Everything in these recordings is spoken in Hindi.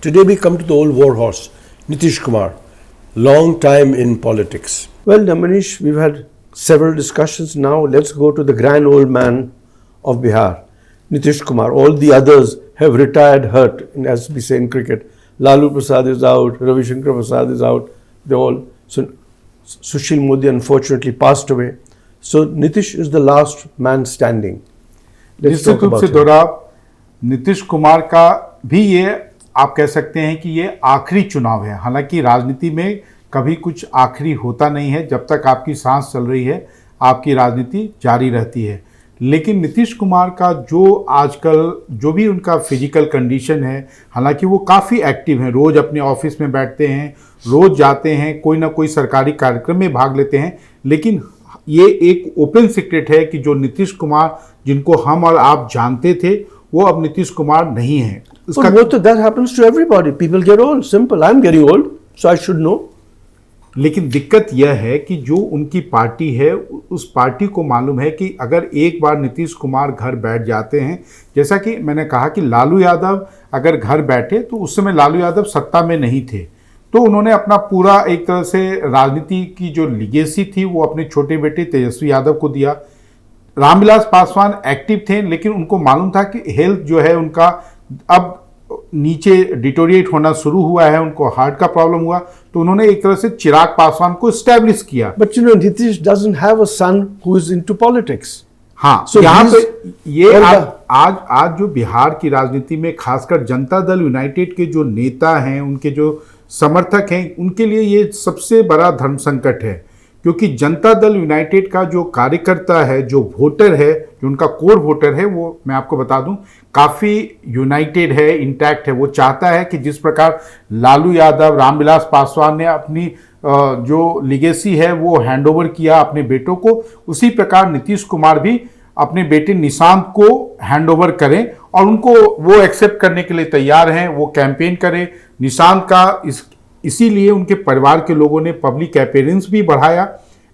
Today we come to the old war horse, Nitish Kumar, long time in politics. Well, Manish, we've had several discussions now. Let's go to the grand old man of Bihar, Nitish Kumar. All the others have retired hurt, as we say in cricket. Lalu Prasad is out, Ravi Shankar Prasad is out. They all. So Sushil Modi unfortunately passed away. So Nitish is the last man standing. निश्चित रूप से दोहरा नीतीश कुमार का भी ये आप कह सकते हैं कि ये आखिरी चुनाव है। हालांकि राजनीति में कभी कुछ आखिरी होता नहीं है, जब तक आपकी सांस चल रही है आपकी राजनीति जारी रहती है। लेकिन नीतीश कुमार का जो आजकल जो भी उनका फिजिकल कंडीशन है, हालांकि वो काफ़ी एक्टिव हैं, रोज़ अपने ऑफिस में बैठते हैं, रोज़ जाते हैं, कोई ना कोई सरकारी कार्यक्रम में भाग लेते हैं, लेकिन ये एक ओपन सीक्रेट है कि जो नीतीश कुमार जिनको हम और आप जानते थे वो अब नीतीश कुमार नहीं है। इसका तो that happens to everybody. People get old. Simple. I'm getting old, so I should know. लेकिन दिक्कत यह है कि जो उनकी पार्टी है उस पार्टी को मालूम है कि अगर एक बार नीतीश कुमार घर बैठ जाते हैं, जैसा कि मैंने कहा कि लालू यादव अगर घर बैठे तो उस समय लालू यादव सत्ता में नहीं थे, तो उन्होंने अपना पूरा एक तरह से राजनीति की जो लिगेसी थी वो अपने छोटे बेटे तेजस्वी यादव को दिया। रामविलास पासवान एक्टिव थे, लेकिन उनको मालूम था कि हेल्थ जो है उनका अब नीचे डिटोरिएट होना शुरू हुआ है, उनको हार्ट का प्रॉब्लम हुआ, तो उन्होंने एक तरह से चिराग पासवान को एस्टैब्लिश किया। But you know Nitish doesn't have a son who is into politics. हाँ, so यहाँ पे ये आज जो बिहार की राजनीति में खासकर जनता दल यूनाइटेड के जो नेता हैं, उनके जो समर्थक हैं, उनके लिए ये सबसे बड़ा धर्म संकट है, क्योंकि जनता दल यूनाइटेड का जो कार्यकर्ता है, जो वोटर है, जो उनका कोर वोटर है, वो मैं आपको बता दूं काफ़ी यूनाइटेड है, इंटैक्ट है। वो चाहता है कि जिस प्रकार लालू यादव, रामविलास पासवान ने अपनी जो लिगेसी है वो हैंडओवर किया अपने बेटों को, उसी प्रकार नीतीश कुमार भी अपने बेटे निशांत को हैंडओवर करें और उनको वो एक्सेप्ट करने के लिए तैयार हैं, वो कैंपेन करें निशांत का। इसीलिए उनके परिवार के लोगों ने पब्लिक अपीयरेंस भी बढ़ाया।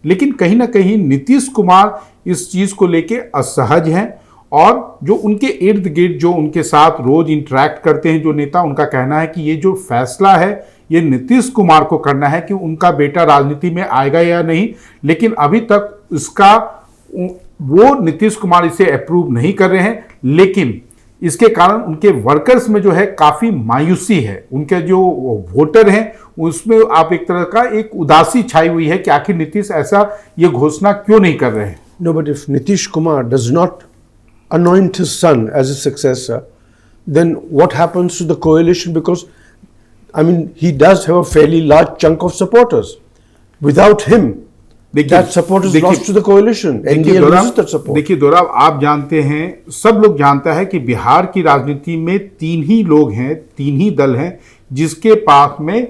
लेकिन कहीं ना कहीं नीतीश कुमार इस चीज़ को लेके असहज हैं और जो उनके इर्द गिर्द जो उनके साथ रोज इंटरेक्ट करते हैं जो नेता, उनका कहना है कि ये जो फैसला है ये नीतीश कुमार को करना है कि उनका बेटा राजनीति में आएगा या नहीं। लेकिन अभी तक इसका वो नीतीश कुमार इसे अप्रूव नहीं कर रहे हैं, लेकिन इसके कारण उनके वर्कर्स में जो है काफ़ी मायूसी है। उनके जो वोटर हैं उसमें आप एक तरह का एक उदासी छाई हुई है कि आखिर नीतीश ऐसा ये घोषणा क्यों नहीं कर रहे हैं। No, but if Nitish Kumar does not anoint his son as a successor, then what happens to the coalition? Because, I mean, he does have a fairly large chunk of supporters. Without him, that support is lost to the coalition. NDA loses that support. देखिए दोराब, आप जानते हैं, सब लोग जानता है कि बिहार की राजनीति में तीन ही लोग हैं, तीन ही दल हैं जिसके पास में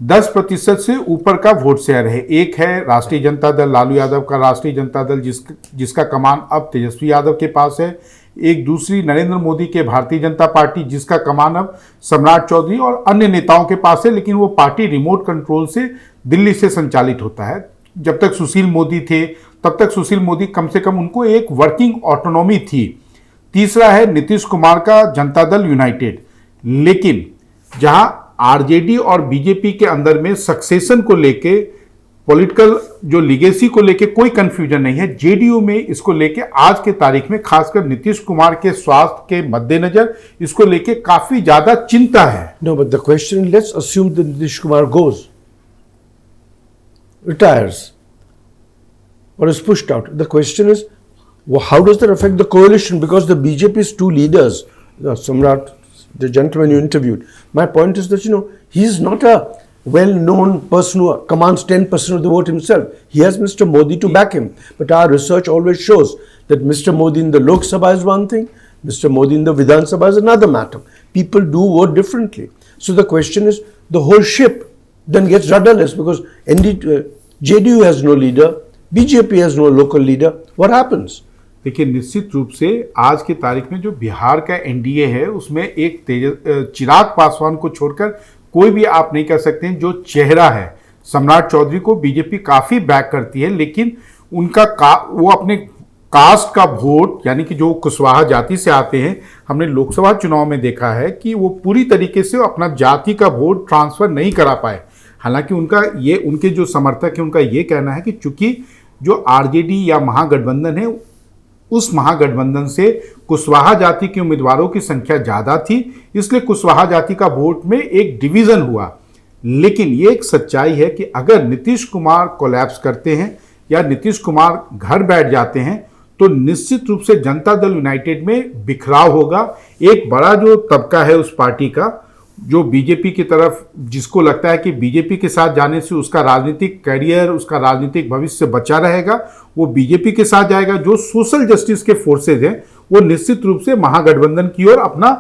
10% से ऊपर का वोट शेयर है। एक है राष्ट्रीय जनता दल, लालू यादव का राष्ट्रीय जनता दल, जिसका कमान अब तेजस्वी यादव के पास है। एक दूसरी नरेंद्र मोदी के भारतीय जनता पार्टी, जिसका कमान अब सम्राट चौधरी और अन्य नेताओं के पास है, लेकिन वो पार्टी रिमोट कंट्रोल से दिल्ली से संचालित होता है। जब तक सुशील मोदी थे तब तक सुशील मोदी कम से कम उनको एक वर्किंग ऑटोनॉमी थी। तीसरा है नीतीश कुमार का जनता दल यूनाइटेड, लेकिन जहां आरजेडी और बीजेपी के अंदर में सक्सेशन को लेके, पॉलिटिकल जो लिगेसी को लेके कोई कंफ्यूजन नहीं है। जेडीयू में इसको लेके आज के तारीख में खासकर नीतीश कुमार के स्वास्थ्य के मद्देनजर इसको लेके काफी ज्यादा चिंता है। No, but the question, let's assume that Nitish Kumar goes, retires or is pushed out. The question is, how does that affect the coalition? Because the BJP's two leaders, Samrat, the gentleman you interviewed, my point is that, you know, he's not a well-known person who commands 10% of the vote himself. He has Mr. Modi to back him. But our research always shows that Mr. Modi in the Lok Sabha is one thing, Mr. Modi in the Vidhan Sabha is another matter. People do vote differently. So the question is, the whole ship then gets rudderless because JDU has no leader, BJP has no local leader. What happens? देखिए, निश्चित रूप से आज की तारीख में जो बिहार का एनडीए है उसमें एक चिराग पासवान को छोड़कर कोई भी आप नहीं कह सकते हैं जो चेहरा है। सम्राट चौधरी को बीजेपी काफ़ी बैक करती है, लेकिन उनका वो अपने कास्ट का वोट, यानी कि जो कुशवाहा जाति से आते हैं, हमने लोकसभा चुनाव में देखा है कि वो पूरी तरीके से अपना जाति का वोट ट्रांसफर नहीं करा पाए। हालांकि उनके जो समर्थक हैं उनका ये कहना है कि चूंकि जो आरजेडी या महागठबंधन है, उस महागठबंधन से कुशवाहा जाति के उम्मीदवारों की संख्या ज़्यादा थी, इसलिए कुशवाहा जाति का वोट में एक डिवीज़न हुआ। लेकिन ये एक सच्चाई है कि अगर नीतीश कुमार कोलैप्स करते हैं या नीतीश कुमार घर बैठ जाते हैं तो निश्चित रूप से जनता दल यूनाइटेड में बिखराव होगा। एक बड़ा जो तबका है उस पार्टी का, जो बीजेपी की तरफ, जिसको लगता है कि बीजेपी के साथ जाने से उसका राजनीतिक करियर, उसका राजनीतिक भविष्य बचा रहेगा, वो बीजेपी के साथ जाएगा। जो सोशल जस्टिस के फोर्सेज हैं वो निश्चित रूप से महागठबंधन की ओर अपना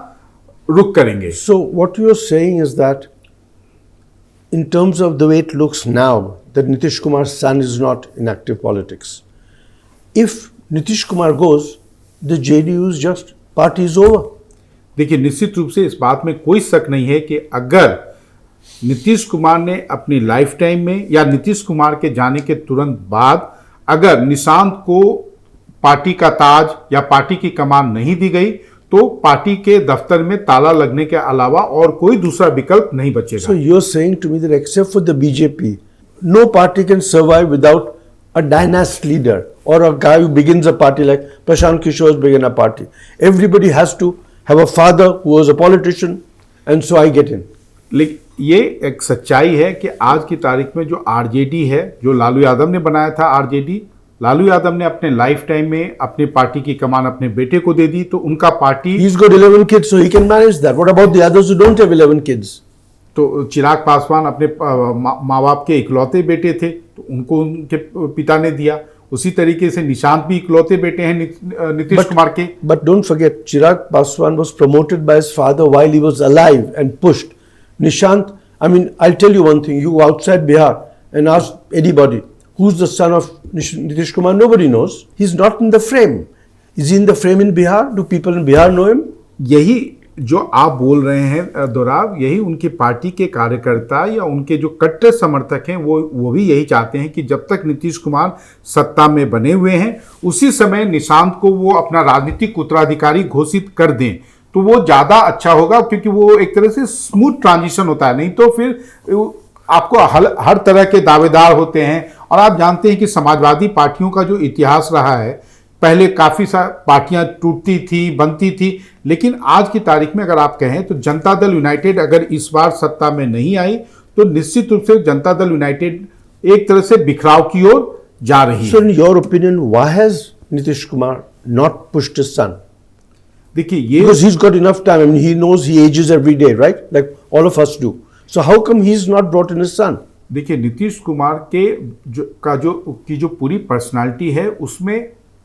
रुख करेंगे। So what you are saying is that in terms of the way it looks now, that Nitish Kumar's son is not in active politics. If Nitish Kumar goes, the JDU's just party is over. देखिए, निश्चित रूप से इस बात में कोई शक नहीं है कि अगर नीतीश कुमार ने अपनी लाइफ टाइम में या नीतीश कुमार के जाने के तुरंत बाद अगर निशांत को पार्टी का ताज या पार्टी की कमान नहीं दी गई तो पार्टी के दफ्तर में ताला लगने के अलावा और कोई दूसरा विकल्प नहीं बचेगा। So you're saying to me that except for the BJP, no party can survive without a dynast leader or a guy who begins a party like Prashant Kishore's began a party. Everybody has to have a father who was a politician, and so I get in. लेकिन ये एक सच्चाई है कि आज की तारीख में जो आरजेडी है, जो लालू यादव ने बनाया था आरजेडी, लालू यादव ने अपने लाइफ टाइम में अपनी पार्टी की कमान अपने बेटे को दे दी, तो उनका party, He's got 11 kids, so he can manage that. What about the others who don't have 11 kids? तो चिराग पासवान अपने माँ बाप के इकलौते बेटे थे, तो उनको उनके पिता ने दिया। उसी तरीके से निशांत भी इकलौते बेटे हैं नीतीश कुमार के। But don't forget, Chirag Paswan was promoted by his father while he was alive and pushed. Nishant, I mean, I'll tell you one thing. You go outside Bihar and ask anybody, who's the son of Nitish Kumar? Nobody knows. He's not in the frame. Is he in the frame in Bihar? Do people in Bihar know him? यही जो आप बोल रहे हैं दोराब, यही उनकी पार्टी के कार्यकर्ता या उनके जो कट्टर समर्थक हैं वो भी यही चाहते हैं कि जब तक नीतीश कुमार सत्ता में बने हुए हैं उसी समय निशांत को वो अपना राजनीतिक उत्तराधिकारी घोषित कर दें तो वो ज़्यादा अच्छा होगा, क्योंकि वो एक तरह से स्मूथ ट्रांजिशन होता है। नहीं तो फिर आपको हर तरह के दावेदार होते हैं। और आप जानते हैं कि समाजवादी पार्टियों का जो इतिहास रहा है, पहले काफ़ी पार्टियां टूटती थी, बनती थी, लेकिन आज की तारीख में अगर आप कहें तो जनता दल यूनाइटेड अगर इस बार सत्ता में नहीं आई तो निश्चित रूप से जनता दल यूनाइटेड एक तरह से बिखराव की ओर जा रही है। So in your opinion, why has Nitish Kumar not pushed his son? देखिए, ये Because he's got enough time. I mean, he knows he ages every day, right? Like all of us do. So how come he's not brought in his son? देखिए, नीतीश कुमार की जो पूरी पर्सनालिटी है उसमें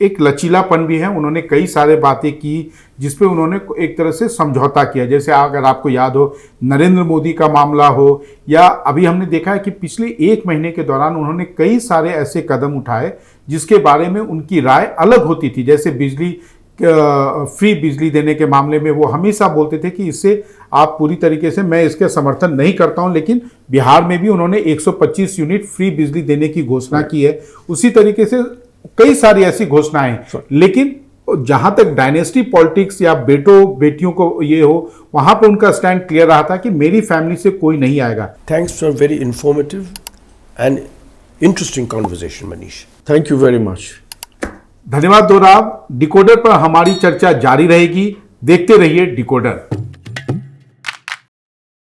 एक लचीलापन भी है। उन्होंने कई सारे बातें की जिसपे उन्होंने एक तरह से समझौता किया। जैसे अगर आपको याद हो, नरेंद्र मोदी का मामला हो, या अभी हमने देखा है कि पिछले 1 महीने के दौरान उन्होंने कई सारे ऐसे कदम उठाए जिसके बारे में उनकी राय अलग होती थी। जैसे फ्री बिजली देने के मामले में वो हमेशा बोलते थे कि इससे आप पूरी तरीके से, मैं इसका समर्थन नहीं करता हूं, लेकिन बिहार में भी उन्होंने 125 यूनिट फ्री बिजली देने की घोषणा की है। उसी तरीके से कई सारी ऐसी घोषणाएं, लेकिन जहां तक डायनेस्टी पॉलिटिक्स या बेटियों को ये हो, वहां पर उनका स्टैंड क्लियर रहा था कि मेरी फैमिली से कोई नहीं आएगा। Thanks for a very informative and interesting conversation, Manish. Thank you very much. धन्यवाद दोराब। डिकोडर पर हमारी चर्चा जारी रहेगी। देखते रहिए डिकोडर।